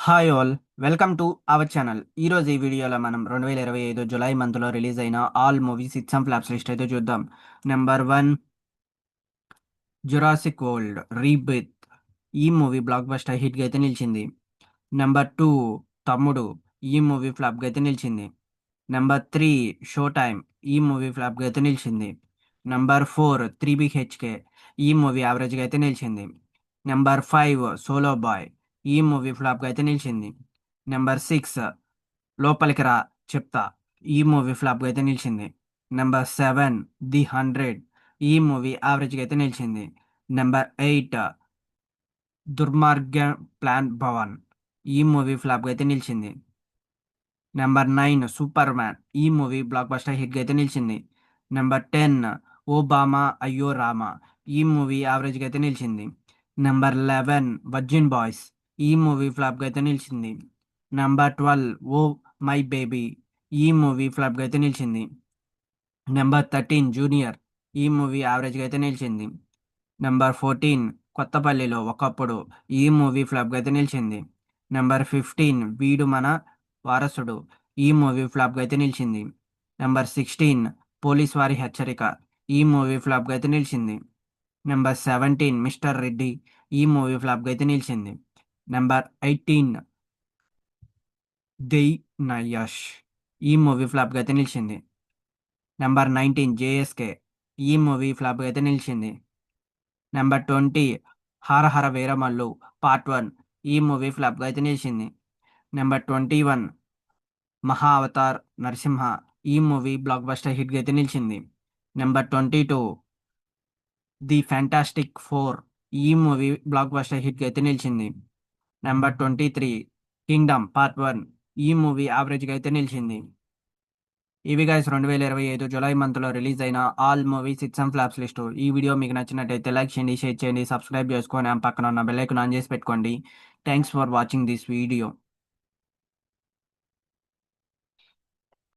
Hi all, welcome to our channel. ఈరోజు ఈ వీడియోలో మనం 2025 జులై మంత్లో రిలీజ్ అయిన all movies hits and flops list అయితే చూద్దాం. Number 1, Jurassic World Rebirth. ఈ మూవీ బ్లాక్ బస్టర్ హిట్గా అయితే నిలిచింది. నెంబర్ 2, తమ్ముడు. ఈ మూవీ ఫ్లాప్గా అయితే నిలిచింది. Number 3, show time. ఈ మూవీ ఫ్లాప్గా అయితే నిలిచింది. Number 4, 3 BHK. ఈ మూవీ యావరేజ్గా అయితే నిలిచింది. Number 5, solo boy. ఈ మూవీ ఫ్లాప్గా అయితే నిలిచింది. నెంబర్ 6, లోపలికి రా చెప్తా. ఈ మూవీ ఫ్లాప్గా అయితే నిలిచింది. Number 7, the 100. ఈ మూవీ యావరేజ్గా అయితే నిలిచింది. నెంబర్ 8, దుర్మార్గ ప్లాన్ భవన్. ఈ మూవీ ఫ్లాప్గా అయితే నిలిచింది. Number 9, super man. ఈ మూవీ బ్లాక్ బస్టర్ హిట్గా అయితే నిలిచింది. నెంబర్ 10, ఓ బామా అయ్యో రామా. ఈ మూవీ యావరేజ్గా అయితే నిలిచింది. Number 11, virgin boys. ఈ మూవీ ఫ్లాప్గా అయితే నిలిచింది. Number 12, oh my baby. ఈ మూవీ ఫ్లాప్గా అయితే నిలిచింది. Number 13, junior. ఈ మూవీ యావరేజ్గా అయితే నిలిచింది. నెంబర్ 14, కొత్తపల్లిలో ఒకప్పుడు. ఈ మూవీ ఫ్లాప్గా అయితే నిలిచింది. నెంబర్ 15, వీడు మన వారసుడు. ఈ మూవీ ఫ్లాప్గా అయితే నిలిచింది. నెంబర్ 16, పోలీస్ వారి హెచ్చరిక. ఈ మూవీ ఫ్లాప్గా అయితే నిలిచింది. Number 17, mister Reddy. ఈ మూవీ ఫ్లాప్గా అయితే నిలిచింది. నెంబర్ 18, దై నయాష్. ఈ మూవీ ఫ్లాప్గా అయితే నిలిచింది. Number 19, JSK. ఈ మూవీ ఫ్లాప్గా అయితే నిలిచింది. నెంబర్ 20, హర హర వీరమల్లు పార్ట్ 1. ఈ మూవీ ఫ్లాప్గా అయితే నిలిచింది. నెంబర్ 21, మహా అవతార్ నరసింహ. ఈ మూవీ బ్లాక్ బస్టర్ హిట్గా అయితే నిలిచింది. Number 22, the fantastic 4. ఈ మూవీ బ్లాక్ బస్టర్ హిట్గా అయితే నిలిచింది. Number 23, Kingdom part 1. ఈ మూవీ యావరేజ్గా అయితే నిలిచింది. ఇవి గైస్ 2025 జూలై మంత్లో రిలీజ్ అయిన all movies hits and flops list. ఈ వీడియో మీకు నచ్చినట్టయితే లైక్ చేయండి, షేర్ చేయండి, సబ్స్క్రైబ్ చేసుకొని పక్కన ఉన్న బెల్ ఐకాన్ ఆన్ చేసి పెట్టుకోండి. Thanks for watching this video.